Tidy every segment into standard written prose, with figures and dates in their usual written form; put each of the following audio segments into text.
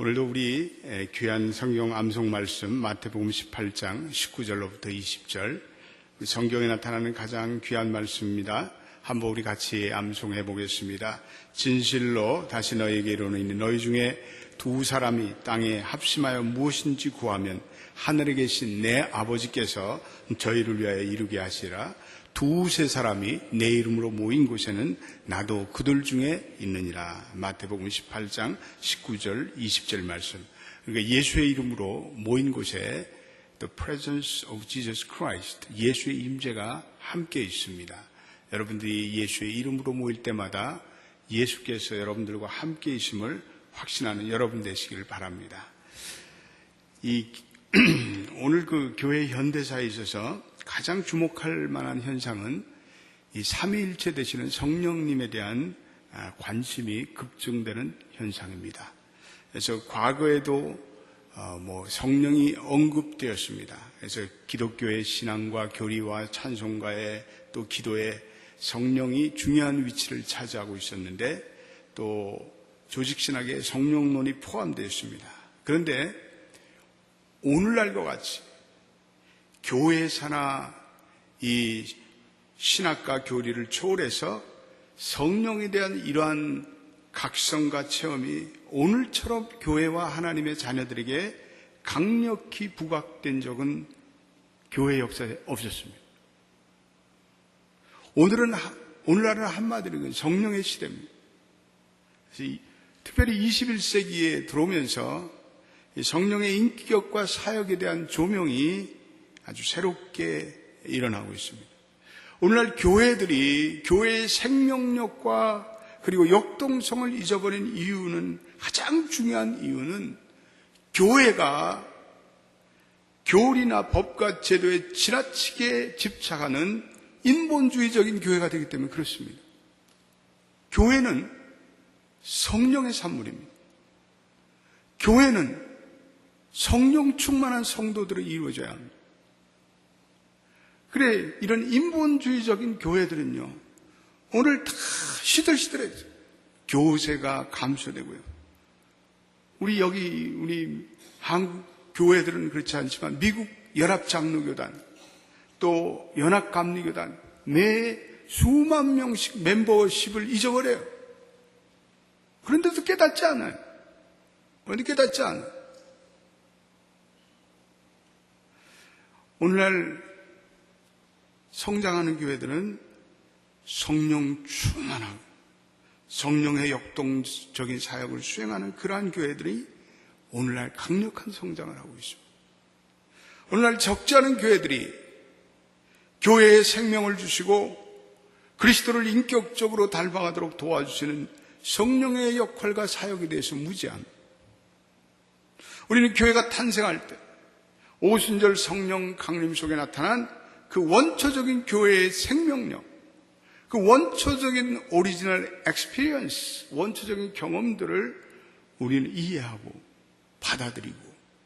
오늘도 우리 귀한 성경 암송 말씀 마태복음 18장 19절로부터 20절 성경에 나타나는 가장 귀한 말씀입니다. 한번 우리 같이 암송해 보겠습니다. 진실로 다시 너에게 이르노니 너희 중에 두 사람이 땅에 합심하여 무엇인지 구하면 하늘에 계신 내 아버지께서 저희를 위하여 이루게 하시라. 두세 사람이 내 이름으로 모인 곳에는 나도 그들 중에 있느니라. 마태복음 18장 19절 20절 말씀. 그러니까 예수의 이름으로 모인 곳에 The presence of Jesus Christ, 예수의 임재가 함께 있습니다. 여러분들이 예수의 이름으로 모일 때마다 예수께서 여러분들과 함께 있음을 확신하는 여러분 되시기를 바랍니다. 오늘 그 교회 현대사에 있어서 가장 주목할 만한 현상은 이 삼위일체 되시는 성령님에 대한 관심이 급증되는 현상입니다. 그래서 과거에도 성령이 언급되었습니다. 그래서 기독교의 신앙과 교리와 찬송가에 또 기도에 성령이 중요한 위치를 차지하고 있었는데 또 조직신학에 성령론이 포함되어 있습니다. 그런데 오늘날과 같이 교회사나 이 신학과 교리를 초월해서 성령에 대한 이러한 각성과 체험이 오늘처럼 교회와 하나님의 자녀들에게 강력히 부각된 적은 교회 역사에 없었습니다. 오늘날은 한마디로 성령의 시대입니다. 그래서 특별히 21세기에 들어오면서 성령의 인격과 사역에 대한 조명이 아주 새롭게 일어나고 있습니다. 오늘날 교회들이 교회의 생명력과 그리고 역동성을 잊어버린 이유는, 가장 중요한 이유는 교회가 교리나 법과 제도에 지나치게 집착하는 인본주의적인 교회가 되기 때문에 그렇습니다. 교회는 성령의 산물입니다. 교회는 성령 충만한 성도들을 이루어져야 합니다. 그래, 이런 인본주의적인 교회들은요, 오늘 다 시들시들해져. 교세가 감소되고요. 우리 한국 교회들은 그렇지 않지만 미국 연합장로교단, 또 연합감리교단, 매 수만 명씩 멤버십을 잊어버려요. 그런데도 깨닫지 않아요. 그런데 깨닫지 않아요. 오늘날 성장하는 교회들은 성령 충만하고 성령의 역동적인 사역을 수행하는 그러한 교회들이 오늘날 강력한 성장을 하고 있습니다. 오늘날 적지 않은 교회들이 교회에 생명을 주시고 그리스도를 인격적으로 닮아가도록 도와주시는 성령의 역할과 사역에 대해서 무지합니다. 우리는 교회가 탄생할 때 오순절 성령 강림 속에 나타난 그 원초적인 교회의 생명력, 그 원초적인 오리지널 experience, 원초적인 경험들을 우리는 이해하고 받아들이고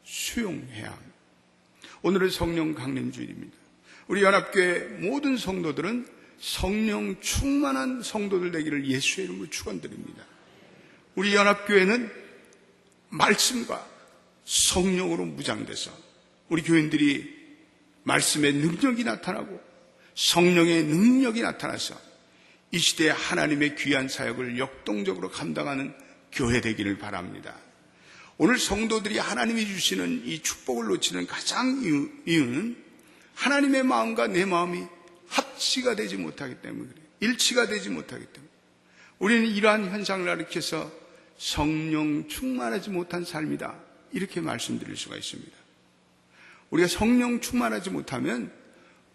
수용해야 합니다. 오늘은 성령 강림 주일입니다. 우리 연합교회 모든 성도들은 성령 충만한 성도들 되기를 예수의 이름으로 축원드립니다. 우리 연합교회는 말씀과 성령으로 무장돼서 우리 교인들이 말씀의 능력이 나타나고 성령의 능력이 나타나서 이 시대에 하나님의 귀한 사역을 역동적으로 감당하는 교회 되기를 바랍니다. 오늘 성도들이 하나님이 주시는 이 축복을 놓치는 가장 이유는 하나님의 마음과 내 마음이 합치가 되지 못하기 때문에 그래요. 일치가 되지 못하기 때문에. 우리는 이러한 현상을 가리켜서 성령 충만하지 못한 삶이다, 이렇게 말씀드릴 수가 있습니다. 우리가 성령 충만하지 못하면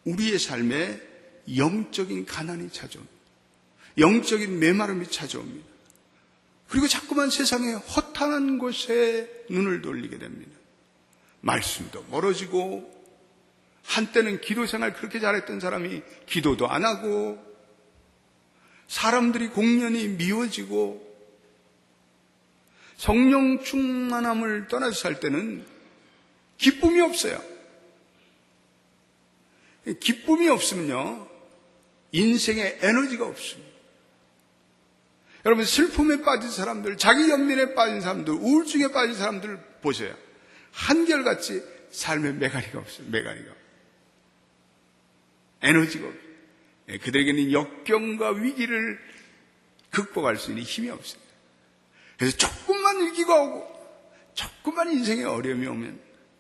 우리의 삶에 영적인 가난이 찾아옵니다. 영적인 메마름이 찾아옵니다. 그리고 자꾸만 세상의 허탄한 곳에 눈을 돌리게 됩니다. 말씀도 멀어지고, 한때는 기도 생활 그렇게 잘했던 사람이 기도도 안 하고, 사람들이 공연히 미워지고, 성령 충만함을 떠나서 살 때는 기쁨이 없어요. 기쁨이 없으면요, 인생에 에너지가 없습니다. 여러분, 슬픔에 빠진 사람들, 자기 연민에 빠진 사람들, 우울증에 빠진 사람들 보세요. 한결같이 삶에 메가리가 없어요. 메가리가. 에너지가 없어요. 그들에게는 역경과 위기를 극복할 수 있는 힘이 없어요. 그래서 조금만 위기가 오고 조금만 인생에 어려움이 오면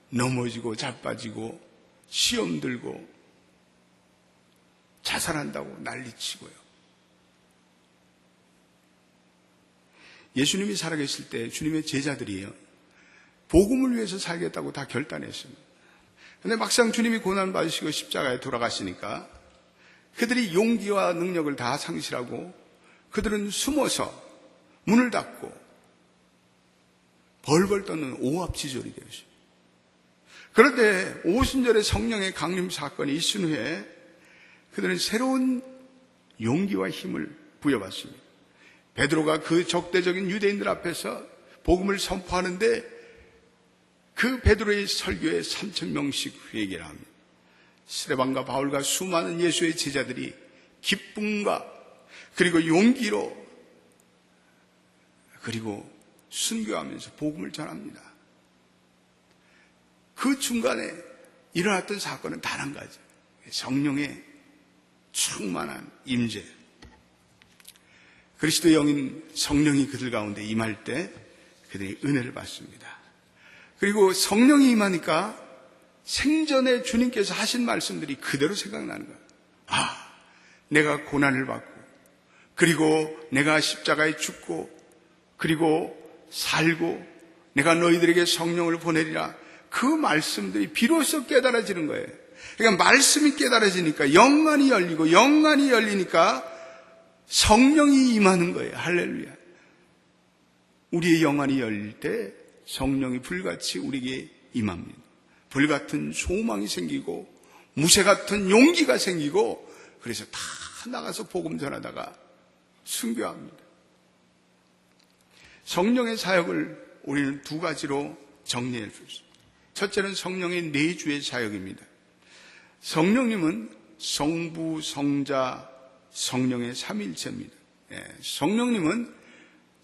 넘어지고 자빠지고 시험 들고 자살한다고 난리치고요. 예수님이 살아계실 때 주님의 제자들이요, 복음을 위해서 살겠다고 다 결단했습니다. 그런데 막상 주님이 고난 받으시고 십자가에 돌아가시니까 그들이 용기와 능력을 다 상실하고 그들은 숨어서 문을 닫고 벌벌 떠는 오합지졸이 되었습니다. 그런데 오순절에 성령의 강림 사건이 있은 후에 그들은 새로운 용기와 힘을 부여받습니다. 베드로가 그 적대적인 유대인들 앞에서 복음을 선포하는데 그 베드로의 설교에 3,000명씩 회개를 합니다. 스데반과 바울과 수많은 예수의 제자들이 기쁨과 그리고 용기로 그리고 순교하면서 복음을 전합니다. 그 중간에 일어났던 사건은 단 한 가지, 성령의 충만한 임재. 그리스도의 영인 성령이 그들 가운데 임할 때 그들이 은혜를 받습니다. 그리고 성령이 임하니까 생전에 주님께서 하신 말씀들이 그대로 생각나는 거예요. 아, 내가 고난을 받고 그리고 내가 십자가에 죽고 그리고 살고 내가 너희들에게 성령을 보내리라. 그 말씀들이 비로소 깨달아지는 거예요. 그러니까 말씀이 깨달아지니까 영안이 열리고 영안이 열리니까 성령이 임하는 거예요. 할렐루야. 우리의 영안이 열릴 때 성령이 불같이 우리에게 임합니다. 불같은 소망이 생기고 무쇠 같은 용기가 생기고 그래서 다 나가서 복음 전하다가 순교합니다. 성령의 사역을 우리는 두 가지로 정리할 수 있습니다. 첫째는 성령의 내주의 사역입니다. 성령님은 성부, 성자, 성령의 삼위일체입니다. 성령님은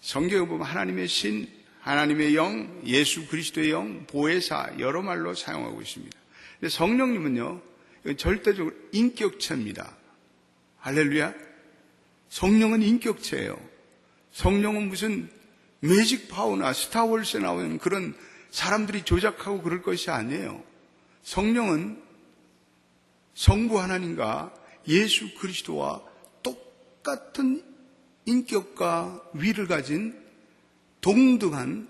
성경에 보면 하나님의 신, 하나님의 영, 예수 그리스도의 영, 보혜사 여러 말로 사용하고 있습니다. 근데 성령님은요, 절대적으로 인격체입니다. 할렐루야. 성령은 인격체예요. 성령은 무슨 매직 파워나 스타월스에 나오는 그런 사람들이 조작하고 그럴 것이 아니에요. 성령은 성부 하나님과 예수 그리스도와 똑같은 인격과 위를 가진 동등한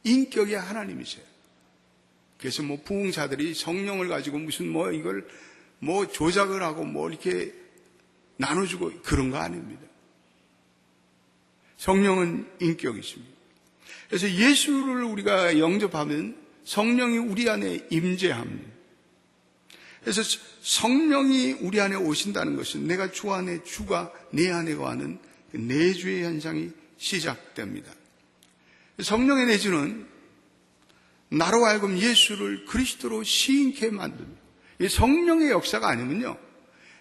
인격의 하나님이세요. 그래서 부흥사들이 성령을 가지고 무슨 이걸 조작을 하고 이렇게 나눠주고 그런 거 아닙니다. 성령은 인격이십니다. 그래서 예수를 우리가 영접하면 성령이 우리 안에 임재합니다. 그래서 성령이 우리 안에 오신다는 것은 내가 주 안에, 주가 내 안에 거하는 내주의 현상이 시작됩니다. 성령의 내주는 나로 하여금 예수를 그리스도로 시인케 만듭니다. 성령의 역사가 아니면요,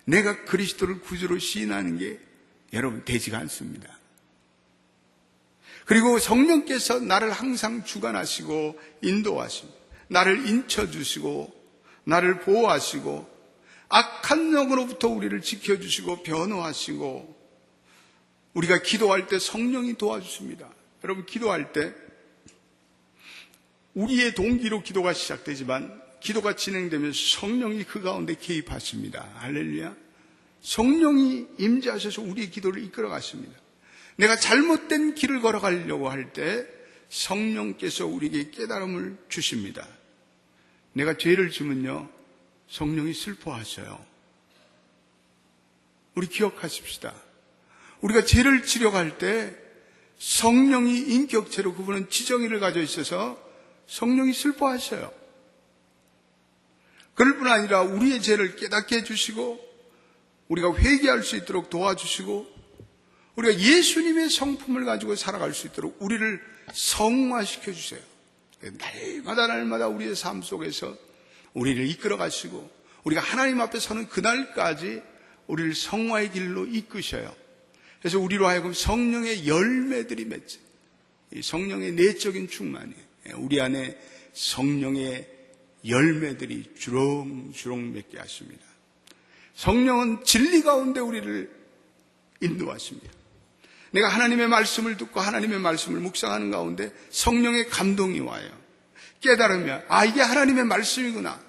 내가 그리스도를 구주로 시인하는 게 여러분 되지가 않습니다. 그리고 성령께서 나를 항상 주관하시고 인도하시고 나를 인쳐주시고 나를 보호하시고 악한 영으로부터 우리를 지켜주시고 변호하시고 우리가 기도할 때 성령이 도와주십니다. 여러분, 기도할 때 우리의 동기로 기도가 시작되지만 기도가 진행되면 성령이 그 가운데 개입하십니다. 할렐루야. 성령이 임재하셔서 우리의 기도를 이끌어 가십니다. 내가 잘못된 길을 걸어가려고 할 때 성령께서 우리에게 깨달음을 주십니다. 내가 죄를 지면요, 성령이 슬퍼하셔요. 우리 기억하십시다. 우리가 죄를 지려갈 때 성령이 인격체로 그분은 지정의를 가지고 있어서 성령이 슬퍼하셔요. 그럴 뿐 아니라 우리의 죄를 깨닫게 해주시고 우리가 회개할 수 있도록 도와주시고 우리가 예수님의 성품을 가지고 살아갈 수 있도록 우리를 성화시켜 주세요. 날마다 우리의 삶 속에서 우리를 이끌어 가시고 우리가 하나님 앞에 서는 그날까지 우리를 성화의 길로 이끄셔요. 그래서 우리로 하여금 성령의 열매들이 맺죠. 이 성령의 내적인 충만이 우리 안에 성령의 열매들이 주렁주렁 맺게 하십니다. 성령은 진리 가운데 우리를 인도하십니다. 내가 하나님의 말씀을 듣고 하나님의 말씀을 묵상하는 가운데 성령의 감동이 와요. 깨달으면 이게 하나님의 말씀이구나.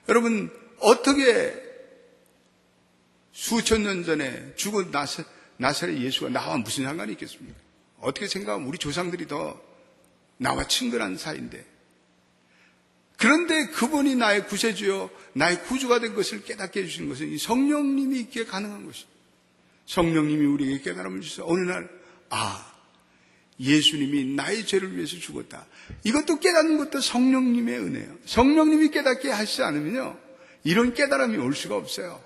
여러분, 어떻게 수천 년 전에 죽은 나사렛 예수가 나와 무슨 상관이 있겠습니까? 어떻게 생각하면 우리 조상들이 더 나와 친근한 사이인데, 그런데 그분이 나의 구세주요 나의 구주가 된 것을 깨닫게 해주시는 것은 이 성령님이 있기에 가능한 것입니다. 성령님이 우리에게 깨달음을 주셔서 어느 날 예수님이 나의 죄를 위해서 죽었다. 이것도 깨닫는 것도 성령님의 은혜예요. 성령님이 깨닫게 하시지 않으면요, 이런 깨달음이 올 수가 없어요.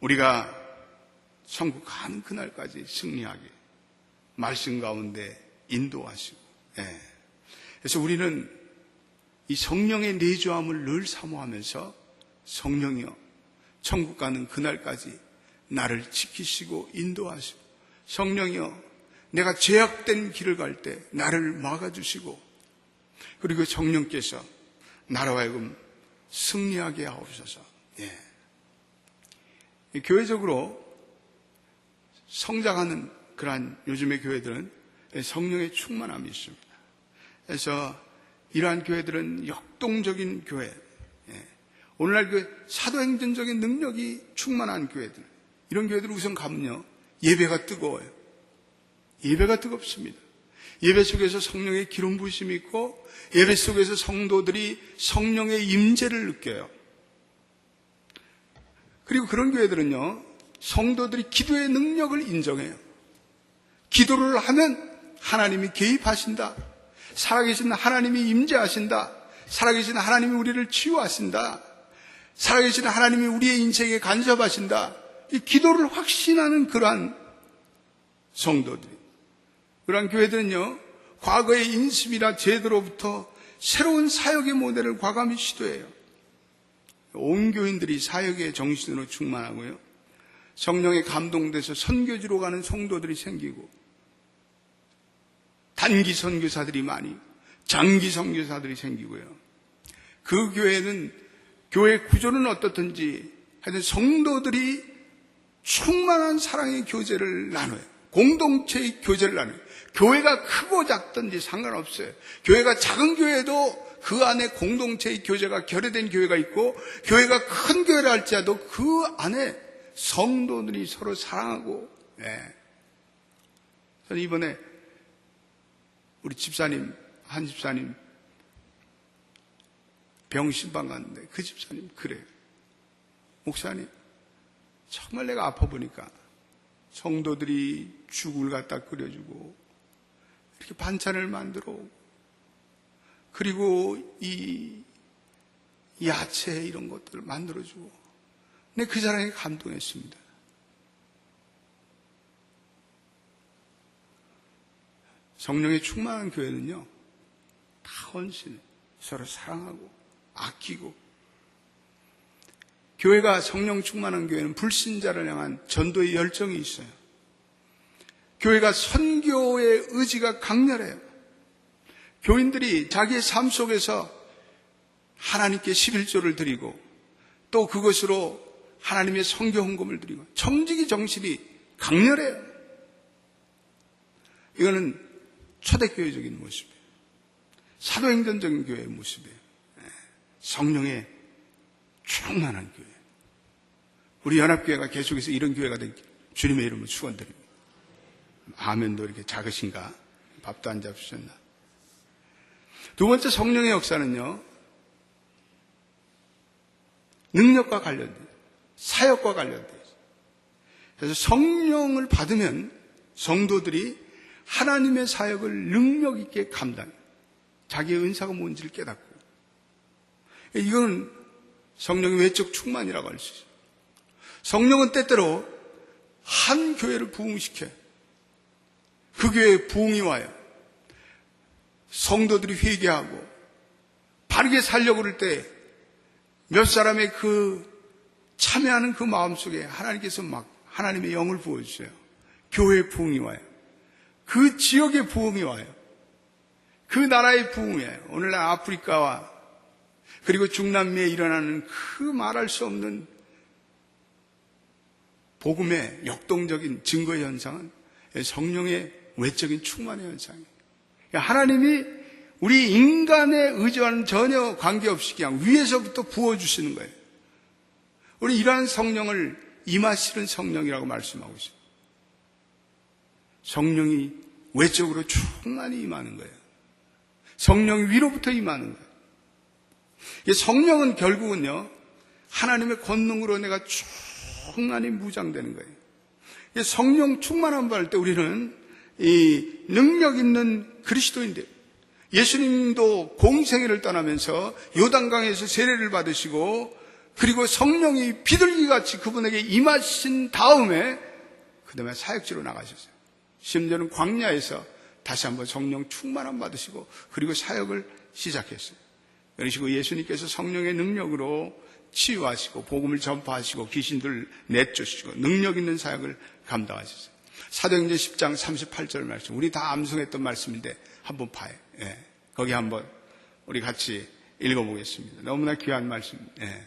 우리가 천국 가는 그날까지 승리하게 말씀 가운데 인도하시고, 그래서 우리는 이 성령의 내주함을 늘 사모하면서 성령이여 천국 가는 그날까지 나를 지키시고 인도하시고, 성령이여 내가 죄악된 길을 갈 때 나를 막아주시고, 그리고 성령께서 나로 하여금 승리하게 하옵소서. 교회적으로 성장하는 그러한 요즘의 교회들은 성령의 충만함이 있습니다. 그래서 이러한 교회들은 역동적인 교회, 오늘날 그 사도행전적인 능력이 충만한 교회들, 이런 교회들 우선 가면요, 예배가 뜨거워요. 예배가 뜨겁습니다. 예배 속에서 성령의 기름 부으심이 있고, 예배 속에서 성도들이 성령의 임재를 느껴요. 그리고 그런 교회들은요, 성도들이 기도의 능력을 인정해요. 기도를 하면 하나님이 개입하신다. 살아계신 하나님이 임재하신다. 살아계신 하나님이 우리를 치유하신다. 살아계신 하나님이 우리의 인생에 간섭하신다. 이 기도를 확신하는 그러한 성도들이, 그러한 교회들은요, 과거의 인습이나 제도로부터 새로운 사역의 모델을 과감히 시도해요. 온 교인들이 사역의 정신으로 충만하고요, 성령에 감동돼서 선교지로 가는 성도들이 생기고, 단기 선교사들이 많이, 장기 선교사들이 생기고요. 그 교회는, 교회 구조는 어떻든지 하여튼 성도들이 충만한 사랑의 교제를 나눠요. 공동체의 교제를 나눠요. 교회가 크고 작든지 상관없어요. 교회가 작은 교회도 그 안에 공동체의 교제가 결여된 교회가 있고, 교회가 큰 교회라 할지라도 그 안에 성도들이 서로 사랑하고, 저는 이번에 우리 집사님, 한 집사님 병신방 갔는데 그 집사님 그래요. 목사님, 정말 내가 아파 보니까 성도들이 죽을 갖다 끓여주고, 이렇게 반찬을 만들어 오고, 그리고 이 야채 이런 것들을 만들어주고, 근데 그 사람이 감동했습니다. 성령의 충만한 교회는요, 다 헌신해, 서로 사랑하고 아끼고. 교회가 성령 충만한 교회는 불신자를 향한 전도의 열정이 있어요. 교회가 선교의 의지가 강렬해요. 교인들이 자기의 삶 속에서 하나님께 11조를 드리고, 또 그것으로 하나님의 선교 헌금을 드리고, 청지기 정신이 강렬해요. 이거는 초대교회적인 모습이에요. 사도행전적인 교회의 모습이에요. 성령의 충만한 교회. 우리 연합교회가 계속해서 이런 교회가 되길 주님의 이름으로 축원드립니다. 아멘도 이렇게 작으신가? 밥도 안 잡수셨나? 두 번째, 성령의 역사는요, 능력과 관련돼요. 사역과 관련돼요. 그래서 성령을 받으면 성도들이 하나님의 사역을 능력 있게 감당해요. 자기의 은사가 뭔지를 깨닫고. 이건 성령의 외적 충만이라고 할 수 있어요. 성령은 때때로 한 교회를 부흥시켜요. 그 교회에 부흥이 와요. 성도들이 회개하고 바르게 살려고 그럴 때 몇 사람의 그 참여하는 그 마음속에 하나님께서 막 하나님의 영을 부어주세요. 교회의 부흥이 와요. 그 지역의 부흥이 와요. 그 나라의 부흥이 와요. 오늘날 아프리카와 그리고 중남미에 일어나는 그 말할 수 없는 복음의 역동적인 증거 현상은 성령의 외적인 충만의 현상이에요. 하나님이 우리 인간의 의지와는 전혀 관계없이 그냥 위에서부터 부어주시는 거예요. 우리 이러한 성령을 임하시는 성령이라고 말씀하고 있어요. 성령이 외적으로 충만히 임하는 거예요. 성령이 위로부터 임하는 거예요. 성령은 결국은요, 하나님의 권능으로 내가 충만히 무장되는 거예요. 성령 충만함 받을 때 우리는 이 능력 있는 그리스도인들, 예수님도 공생애를 떠나면서 요단강에서 세례를 받으시고 그리고 성령이 비둘기같이 그분에게 임하신 다음에 그 다음에 사역지로 나가셨어요. 심지어는 광야에서 다시 한번 성령 충만함 받으시고 그리고 사역을 시작했어요. 이런 식으로 예수님께서 성령의 능력으로 치유하시고 복음을 전파하시고 귀신들을 내쫓으시고 능력 있는 사역을 감당하셨어요. 사도행전 10장 38절 말씀, 우리 다 암송했던 말씀인데 한번 봐요. 예. 거기 한번 우리 같이 읽어보겠습니다. 너무나 귀한 말씀. 예.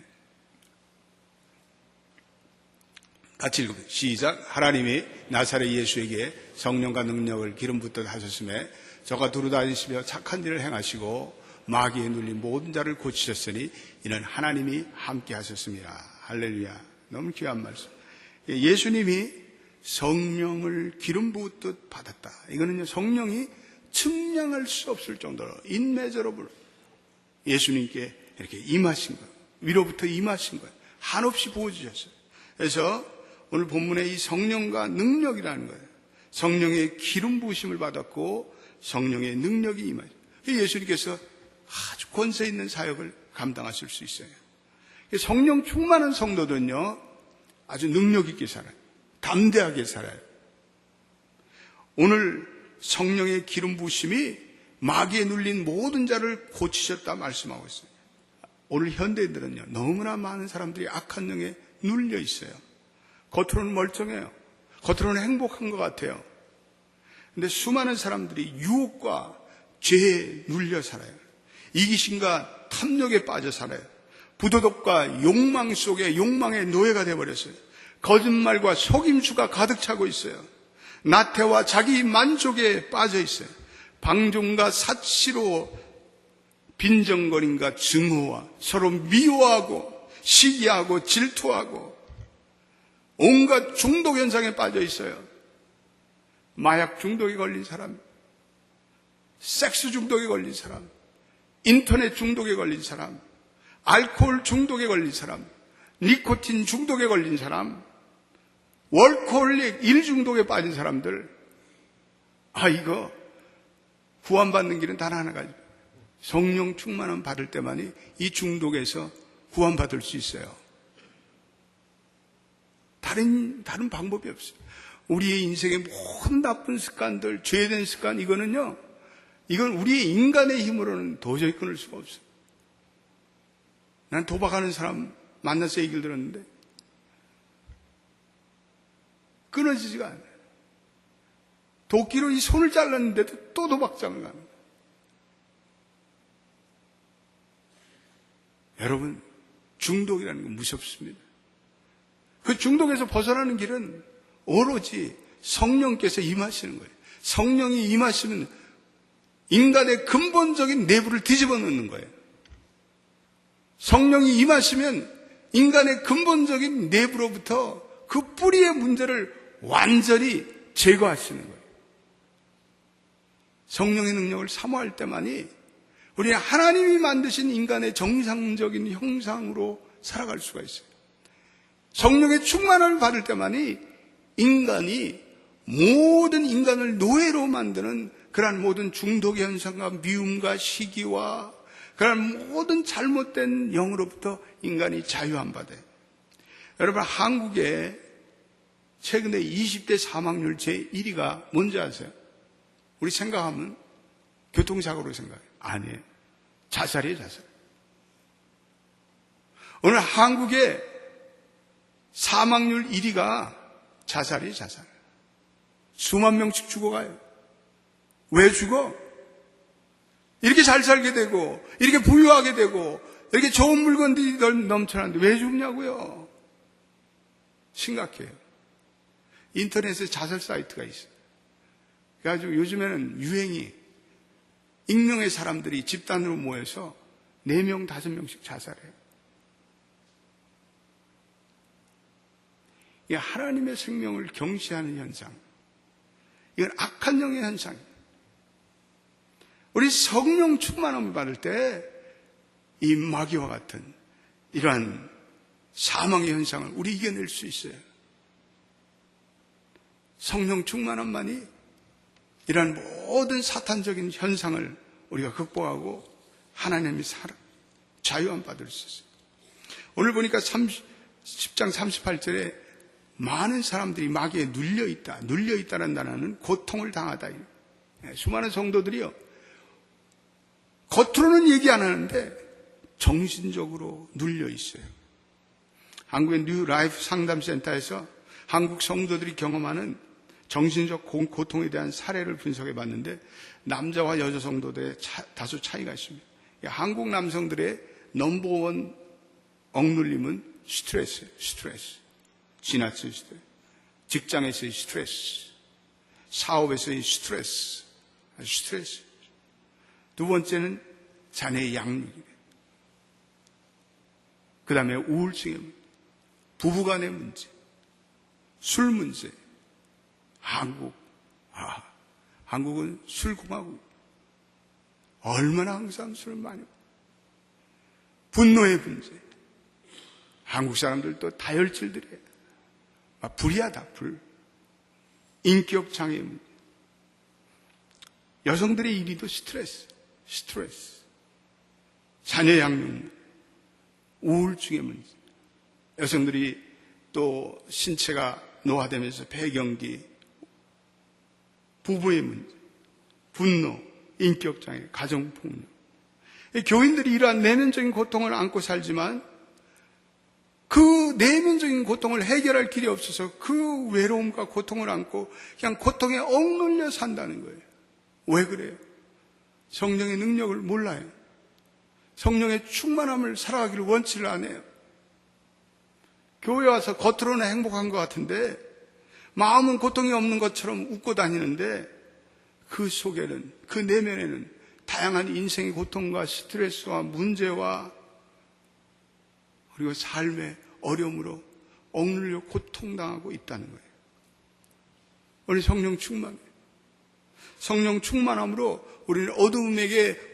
같이 읽어보세요. 시작. 하나님이 나사렛 예수에게 성령과 능력을 기름 붓듯 하셨음에 저가 두루다니시며 착한 일을 행하시고 마귀에 눌린 모든 자를 고치셨으니 이는 하나님이 함께 하셨습니다. 할렐루야. 너무 귀한 말씀. 예수님이 성령을 기름 부었듯 받았다. 이거는요, 성령이 측량할 수 없을 정도로 인메저러블 예수님께 이렇게 임하신 거예요. 위로부터 임하신 거예요. 한없이 부어주셨어요. 그래서 오늘 본문에 이 성령과 능력이라는 거예요. 성령의 기름 부으심을 받았고 성령의 능력이 임하죠. 예수님께서 아주 권세 있는 사역을 감당하실 수 있어요. 성령 충만한 성도들은요, 아주 능력 있게 살아요. 담대하게 살아요. 오늘 성령의 기름 부으심이 마귀에 눌린 모든 자를 고치셨다 말씀하고 있어요. 오늘 현대인들은요, 너무나 많은 사람들이 악한 영에 눌려 있어요. 겉으로는 멀쩡해요. 겉으로는 행복한 것 같아요. 근데 수많은 사람들이 유혹과 죄에 눌려 살아요. 이기심과 탐욕에 빠져 살아요. 부도덕과 욕망 속에 욕망의 노예가 되어버렸어요. 거짓말과 속임수가 가득 차고 있어요. 나태와 자기 만족에 빠져 있어요. 방종과 사치로 빈정거림과 증오와 서로 미워하고 시기하고 질투하고 온갖 중독 현상에 빠져 있어요. 마약 중독에 걸린 사람, 섹스 중독에 걸린 사람, 인터넷 중독에 걸린 사람, 알코올 중독에 걸린 사람, 니코틴 중독에 걸린 사람, 월코홀릭 일 중독에 빠진 사람들, 이거 구원받는 길은 단 하나 가지고 성령 충만함 받을 때만이 이 중독에서 구원받을 수 있어요. 다른 방법이 없어요. 우리의 인생의 모든 나쁜 습관들, 죄된 습관, 이건 우리의 인간의 힘으로는 도저히 끊을 수가 없어요. 난 도박하는 사람 만나서 얘기를 들었는데 끊어지지가 않아요. 도끼로 이 손을 잘랐는데도 또 도박장을 가는 거예요. 여러분, 중독이라는 건 무섭습니다. 그 중독에서 벗어나는 길은 오로지 성령께서 임하시는 거예요. 성령이 임하시면 인간의 근본적인 내부를 뒤집어 놓는 거예요. 성령이 임하시면 인간의 근본적인 내부로부터 그 뿌리의 문제를 완전히 제거하시는 거예요. 성령의 능력을 사모할 때만이 우리는 하나님이 만드신 인간의 정상적인 형상으로 살아갈 수가 있어요. 성령의 충만함을 받을 때만이 인간이 모든 인간을 노예로 만드는 그러한 모든 중독의 현상과 미움과 시기와 그러한 모든 잘못된 영으로부터 인간이 자유함 받아요. 여러분, 한국에 최근에 20대 사망률 제1위가 뭔지 아세요? 우리 생각하면 교통사고로 생각해요. 아니에요. 자살이에요, 자살. 오늘 한국에 사망률 1위가 자살이에요, 자살. 수만 명씩 죽어가요. 왜 죽어? 이렇게 잘 살게 되고, 이렇게 부유하게 되고, 이렇게 좋은 물건들이 넘쳐나는데 왜 죽냐고요? 심각해요. 인터넷에 자살 사이트가 있어요. 그래가지고 요즘에는 유행이 익명의 사람들이 집단으로 모여서 4명, 5명씩 자살해요. 이게 하나님의 생명을 경시하는 현상. 이건 악한 영의 현상이에요. 우리 성령 충만함을 받을 때 이 마귀와 같은 이러한 사망의 현상을 우리 이겨낼 수 있어요. 성령 충만함만이 이러한 모든 사탄적인 현상을 우리가 극복하고 하나님의 자유함 받을 수 있어요. 오늘 보니까 10장 38절에 많은 사람들이 마귀에 눌려있다. 눌려있다는 단어는 고통을 당하다. 수많은 성도들이요, 겉으로는 얘기 안 하는데 정신적으로 눌려있어요. 한국의 뉴 라이프 상담센터에서 한국 성도들이 경험하는 정신적 고통에 대한 사례를 분석해 봤는데 남자와 여자 성도들의 다소 차이가 있습니다. 한국 남성들의 넘버원 억눌림은 스트레스예요. 스트레스. 지나친 스트레스. 직장에서의 스트레스. 사업에서의 스트레스. 스트레스. 두 번째는 자녀의 양육이에요. 그 다음에 우울증의 문제, 부부간의 문제, 술 문제. 한국은 술공화국. 얼마나 항상 술을 많이 먹고. 분노의 문제. 한국 사람들도 다혈질들이에요. 불이하다, 불. 인격 장애 문제. 여성들의 1위도 스트레스. 자녀 양육, 우울증의 문제. 여성들이 또 신체가 노화되면서 폐경기, 부부의 문제, 분노, 인격장애, 가정폭력. 교인들이 이러한 내면적인 고통을 안고 살지만 그 내면적인 고통을 해결할 길이 없어서 그 외로움과 고통을 안고 그냥 고통에 억눌려 산다는 거예요. 왜 그래요? 성령의 능력을 몰라요. 성령의 충만함을 살아가기를 원치를 안 해요. 교회 와서 겉으로는 행복한 것 같은데 마음은 고통이 없는 것처럼 웃고 다니는데 그 속에는, 그 내면에는 다양한 인생의 고통과 스트레스와 문제와 그리고 삶의 어려움으로 억눌려 고통당하고 있다는 거예요. 우리 성령 충만해요. 성령 충만함으로 우리는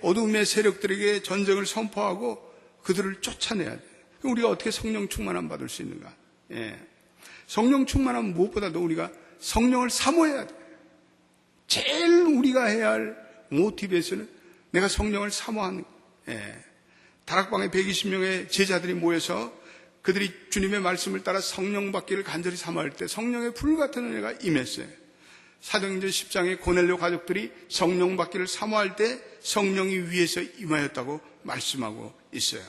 어두움의 세력들에게 전쟁을 선포하고 그들을 쫓아내야 돼요. 우리가 어떻게 성령 충만함 받을 수 있는가? 성령 충만함은 무엇보다도 우리가 성령을 사모해야 돼요. 제일 우리가 해야 할 모티베이션은 내가 성령을 사모하는 거예요. 다락방에 120명의 제자들이 모여서 그들이 주님의 말씀을 따라 성령 받기를 간절히 사모할 때 성령의 불같은 은혜가 임했어요. 사도행전 10장에 고넬료 가족들이 성령 받기를 사모할 때 성령이 위에서 임하였다고 말씀하고 있어요.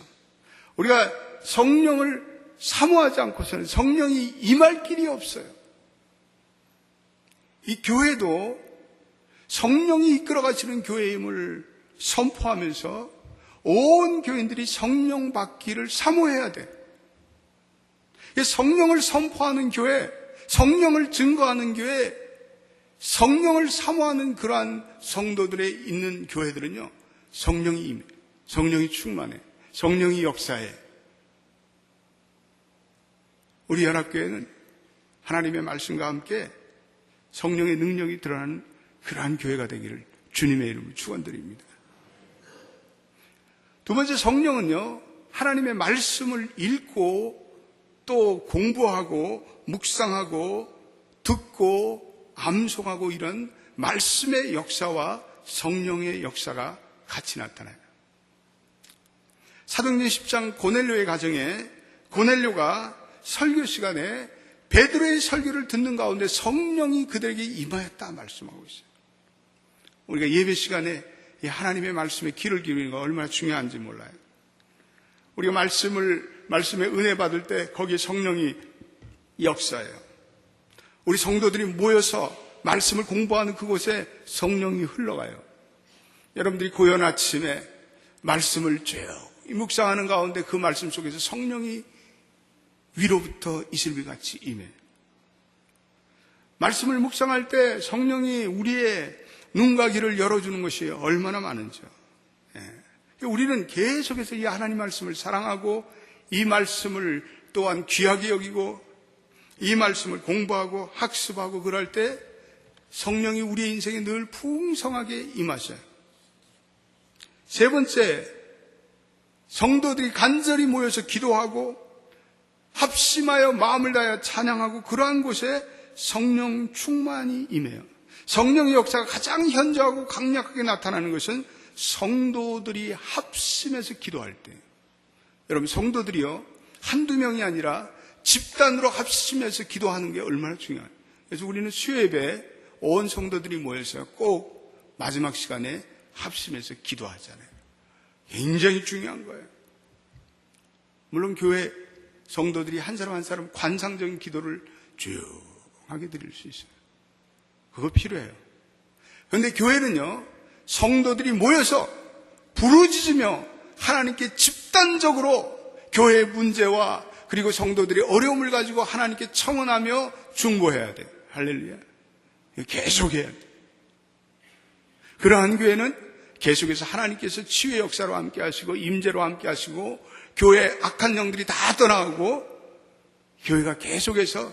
우리가 성령을 사모하지 않고서는 성령이 임할 길이 없어요. 이 교회도 성령이 이끌어 가시는 교회임을 선포하면서 온 교인들이 성령 받기를 사모해야 돼. 성령을 선포하는 교회, 성령을 증거하는 교회, 성령을 사모하는 그러한 성도들의 있는 교회들은요, 성령이 임해, 성령이 충만해, 성령이 역사해. 우리 연합교회는 하나님의 말씀과 함께 성령의 능력이 드러나는 그러한 교회가 되기를 주님의 이름으로 축원드립니다. 두 번째, 성령은요, 하나님의 말씀을 읽고 또 공부하고 묵상하고 듣고 암송하고 이런 말씀의 역사와 성령의 역사가 같이 나타나요. 사도행전 10장 고넬료의 가정에 고넬료가 설교 시간에 베드로의 설교를 듣는 가운데 성령이 그들에게 임하였다 말씀하고 있어요. 우리가 예배 시간에 하나님의 말씀에 귀를 기울이는 거 얼마나 중요한지 몰라요. 우리가 말씀의 은혜 받을 때 거기에 성령이 역사예요. 우리 성도들이 모여서 말씀을 공부하는 그곳에 성령이 흘러가요. 여러분들이 고요한 아침에 말씀을 쭉 묵상하는 가운데 그 말씀 속에서 성령이 위로부터 이슬비같이 임해요. 말씀을 묵상할 때 성령이 우리의 눈과 귀를 열어주는 것이 얼마나 많은지요. 우리는 계속해서 이 하나님 말씀을 사랑하고 이 말씀을 또한 귀하게 여기고 이 말씀을 공부하고 학습하고 그럴 때 성령이 우리의 인생에 늘 풍성하게 임하셔요. 세 번째, 성도들이 간절히 모여서 기도하고 합심하여 마음을 다하여 찬양하고 그러한 곳에 성령 충만이 임해요. 성령의 역사가 가장 현저하고 강력하게 나타나는 것은 성도들이 합심해서 기도할 때예요. 여러분, 성도들이요, 한두 명이 아니라 집단으로 합심해서 기도하는 게 얼마나 중요해요. 그래서 우리는 수요예배에 온 성도들이 모여서 꼭 마지막 시간에 합심해서 기도하잖아요. 굉장히 중요한 거예요. 물론 교회 성도들이 한 사람 한 사람 관상적인 기도를 쭉 하게 드릴 수 있어요. 그거 필요해요. 그런데 교회는요, 성도들이 모여서 부르짖으며 하나님께 집단적으로 교회의 문제와 그리고 성도들의 어려움을 가지고 하나님께 청원하며 중보해야 돼요. 할렐루야. 계속해야 돼요. 그러한 교회는 계속해서 하나님께서 치유의 역사로 함께 하시고 임재로 함께 하시고 교회의 악한 영들이 다 떠나가고 교회가 계속해서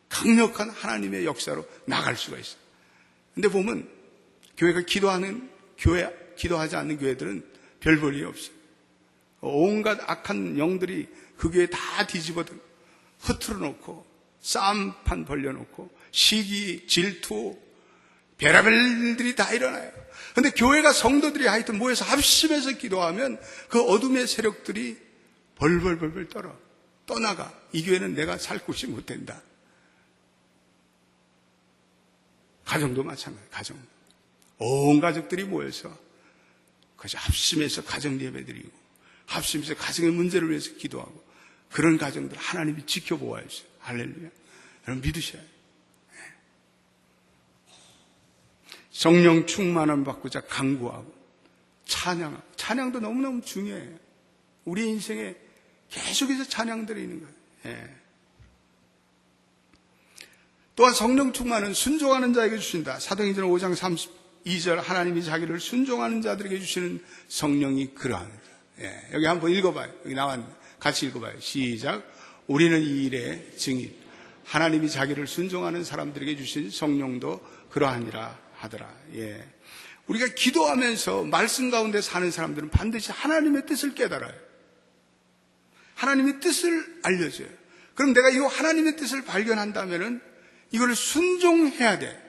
강력한 하나님의 역사로 나갈 수가 있어요. 근데 보면 교회가 기도하지 않는 교회들은 별 볼 일이 없어요. 온갖 악한 영들이 그 교회에 다 뒤집어도 흐트러 놓고 싸움판 벌려놓고 시기, 질투, 별의별 일들이 다 일어나요. 그런데 교회가 성도들이 하여튼 모여서 합심해서 기도하면 그 어둠의 세력들이 벌벌벌벌 떠나가. 이 교회는 내가 살 곳이 못 된다. 가정도 마찬가지예요. 가정. 온 가족들이 모여서 그것이 합심해서 가정 예배드리고 합심해서 가정의 문제를 위해서 기도하고 그런 가정들 하나님이 지켜보아야죠. 할렐루야. 여러분 믿으셔야 해요. 성령 충만함 받고자 간구하고 찬양하고 찬양도 너무너무 중요해요. 우리 인생에 계속해서 찬양들이 있는 거예요. 또한 성령 충만은 순종하는 자에게 주신다. 사도행전 5장 32절 하나님이 자기를 순종하는 자들에게 주시는 성령이 그러하다. 여기 한번 읽어봐요. 여기 나왔네. 같이 읽어봐요. 시작. 우리는 이 일의 증인. 하나님이 자기를 순종하는 사람들에게 주신 성령도 그러하니라 하더라. 우리가 기도하면서 말씀 가운데 사는 사람들은 반드시 하나님의 뜻을 깨달아요. 하나님의 뜻을 알려줘요. 그럼 내가 이 하나님의 뜻을 발견한다면은 이걸 순종해야 돼.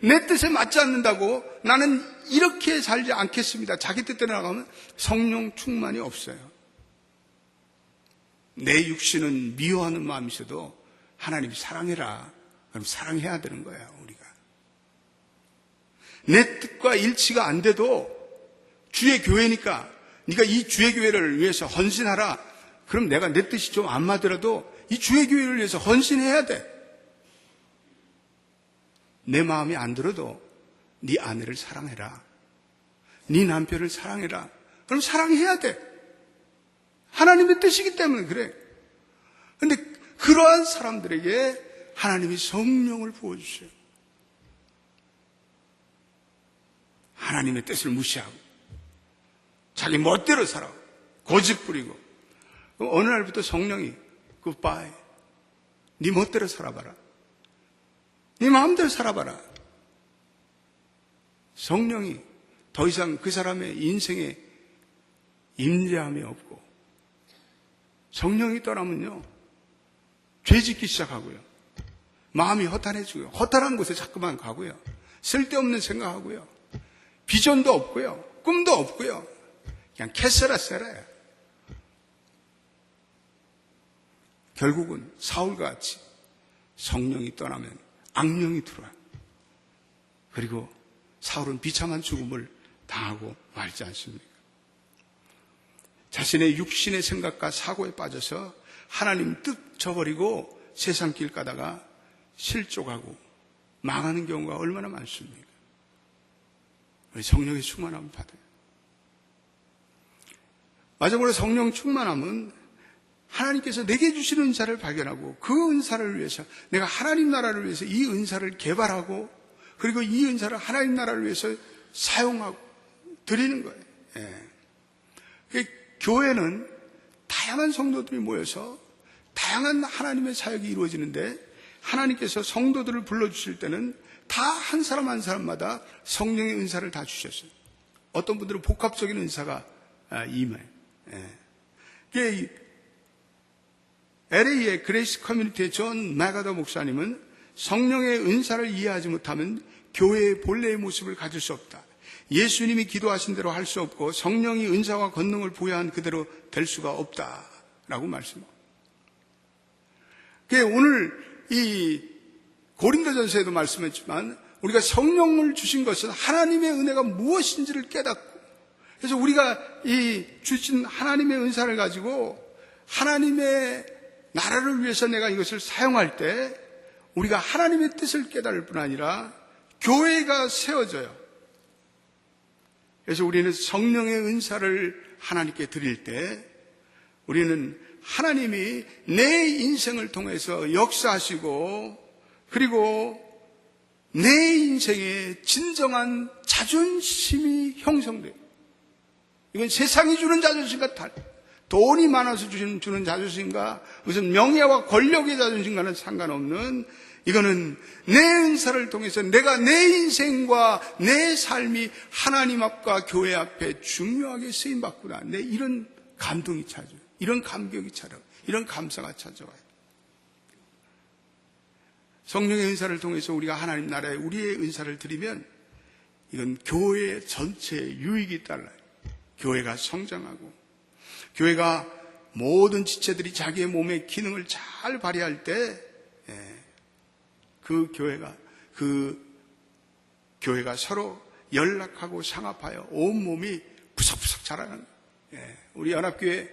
내 뜻에 맞지 않는다고 나는 이렇게 살지 않겠습니다. 자기 뜻대로 나가면 성령 충만이 없어요. 내 육신은 미워하는 마음이 있어도 하나님이 사랑해라. 그럼 사랑해야 되는 거야, 우리가. 내 뜻과 일치가 안 돼도 주의 교회니까 네가 이 주의 교회를 위해서 헌신하라. 그럼 내가 내 뜻이 좀 안 맞더라도 이 주의 교회를 위해서 헌신해야 돼. 내 마음이 안 들어도 네 아내를 사랑해라. 네 남편을 사랑해라. 그럼 사랑해야 돼. 하나님의 뜻이기 때문에 그래. 그런데 그러한 사람들에게 하나님이 성령을 부어주셔요. 하나님의 뜻을 무시하고 자기 멋대로 살아. 고집 부리고. 그럼 어느 날부터 성령이 굿바이. 네 멋대로 살아봐라. 네 마음대로 살아봐라. 성령이 더 이상 그 사람의 인생에 임재함이 없고 성령이 떠나면요 죄 짓기 시작하고요. 마음이 허탄해지고요. 허탄한 곳에 자꾸만 가고요. 쓸데없는 생각하고요. 비전도 없고요. 꿈도 없고요. 그냥 캐세라세라예요. 결국은 사울과 같이 성령이 떠나면 악령이 들어와요. 그리고 사울은 비참한 죽음을 당하고 말지 않습니까? 자신의 육신의 생각과 사고에 빠져서 하나님 뜻 저버리고 세상 길 가다가 실족하고 망하는 경우가 얼마나 많습니까? 우리 성령의 충만함을 받아요. 마지막으로 성령 충만함은 하나님께서 내게 주신 은사를 발견하고 그 은사를 위해서 내가 하나님 나라를 위해서 이 은사를 개발하고 그리고 이 은사를 하나님 나라를 위해서 사용하고 드리는 거예요. 예. 교회는 다양한 성도들이 모여서 다양한 하나님의 사역이 이루어지는데 하나님께서 성도들을 불러주실 때는 다 한 사람 한 사람마다 성령의 은사를 다 주셨어요. 어떤 분들은 복합적인 은사가 임해요. 예. LA의 그레이스 커뮤니티의 존 마가더 목사님은 성령의 은사를 이해하지 못하면 교회의 본래의 모습을 가질 수 없다. 예수님이 기도하신 대로 할 수 없고 성령이 은사와 권능을 부여한 그대로 될 수가 없다라고 말씀합니다. 오늘 이 고린도전서에도 말씀했지만 우리가 성령을 주신 것은 하나님의 은혜가 무엇인지를 깨닫고 그래서 우리가 이 주신 하나님의 은사를 가지고 하나님의 나라를 위해서 내가 이것을 사용할 때 우리가 하나님의 뜻을 깨달을 뿐 아니라 교회가 세워져요. 그래서 우리는 성령의 은사를 하나님께 드릴 때 우리는 하나님이 내 인생을 통해서 역사하시고 그리고 내 인생에 진정한 자존심이 형성돼요. 이건 세상이 주는 자존심과 달라요. 돈이 많아서 주는 자존심과 무슨 명예와 권력의 자존심과는 상관없는 이거는 내 은사를 통해서 내가 내 인생과 내 삶이 하나님 앞과 교회 앞에 중요하게 쓰임받구나. 내 이런 감동이 찾아요. 이런 감격이 찾아요. 이런 감사가 찾아와요. 성령의 은사를 통해서 우리가 하나님 나라에 우리의 은사를 드리면 이건 교회 전체의 유익이 달라요. 교회가 성장하고 교회가 모든 지체들이 자기의 몸의 기능을 잘 발휘할 때 그 교회가 서로 연락하고 상합하여 온몸이 부석부석 자라는 거예요. 우리 연합교회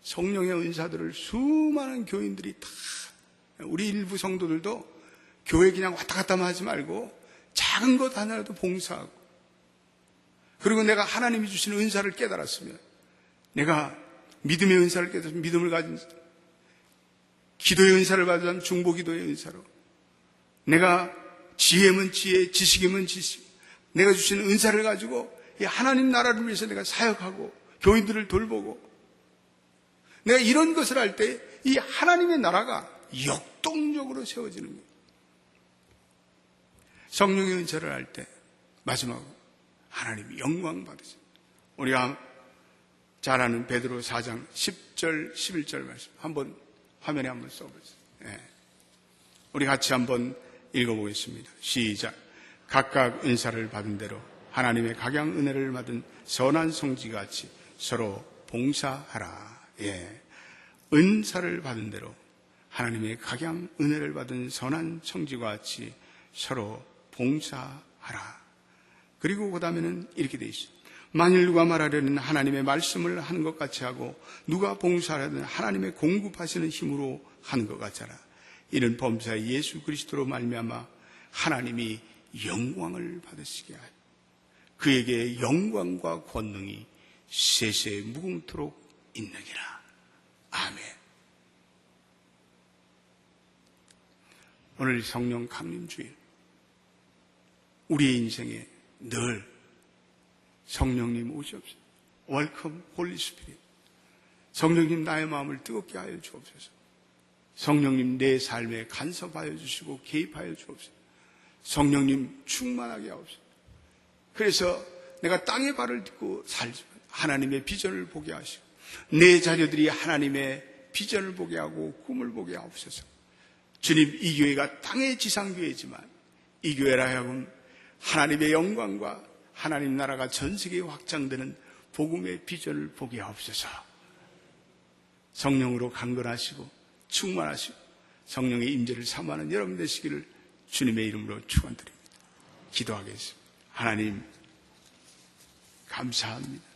성령의 은사들을 수많은 교인들이 다 우리 일부 성도들도 교회 그냥 왔다 갔다만 하지 말고 작은 것 하나라도 봉사하고 그리고 내가 하나님이 주시는 은사를 깨달았으면 내가 믿음의 은사를 깨달았으면 믿음을 가진 기도의 은사를 받으면 중보기도의 은사로 내가 지혜면 지혜, 지식이면 지식 내가 주신 은사를 가지고 이 하나님 나라를 위해서 내가 사역하고 교인들을 돌보고 내가 이런 것을 할 때 이 하나님의 나라가 역동적으로 세워지는 거예요. 성령의 은사를 할 때 마지막으로 하나님이 영광 받으세요. 우리가 잘 아는 베드로 4장 10절 11절 말씀 한번 화면에 한번 써보세요. 우리 같이 한번 읽어보겠습니다. 시작. 각각 은사를 받은 대로 하나님의 각양 은혜를 받은 선한 성지같이 서로 봉사하라. 은사를 받은 대로 하나님의 각양 은혜를 받은 선한 성지와 같이 서로 봉사하라. 그리고 그 다음에는 이렇게 되어 있습니다. 만일 누가 말하려는 하나님의 말씀을 하는 것 같이 하고 누가 봉사하려는 하나님의 공급하시는 힘으로 하는 것 같이 하라. 이는 범사 예수 그리스도로 말미암아 하나님이 영광을 받으시게 하여 그에게 영광과 권능이 세세 무궁토록 있느니라. 아멘. 오늘 성령 강림 주일 우리의 인생에 늘 성령님 오시옵소서. 웰컴 홀리 스피릿. 성령님 나의 마음을 뜨겁게 하여 주옵소서. 성령님 내 삶에 간섭하여 주시고 개입하여 주옵소서. 성령님 충만하게 하옵소서. 그래서 내가 땅에 발을 딛고 살지만 하나님의 비전을 보게 하시고 내 자녀들이 하나님의 비전을 보게 하고 꿈을 보게 하옵소서. 주님, 이 교회가 땅의 지상교회지만 이 교회라 하여금 하나님의 영광과 하나님 나라가 전 세계에 확장되는 복음의 비전을 보게 하옵소서. 성령으로 강건하시고 충만하시고 성령의 임재를 사모하는 여러분 되시기를 주님의 이름으로 축원드립니다. 기도하겠습니다. 하나님 감사합니다.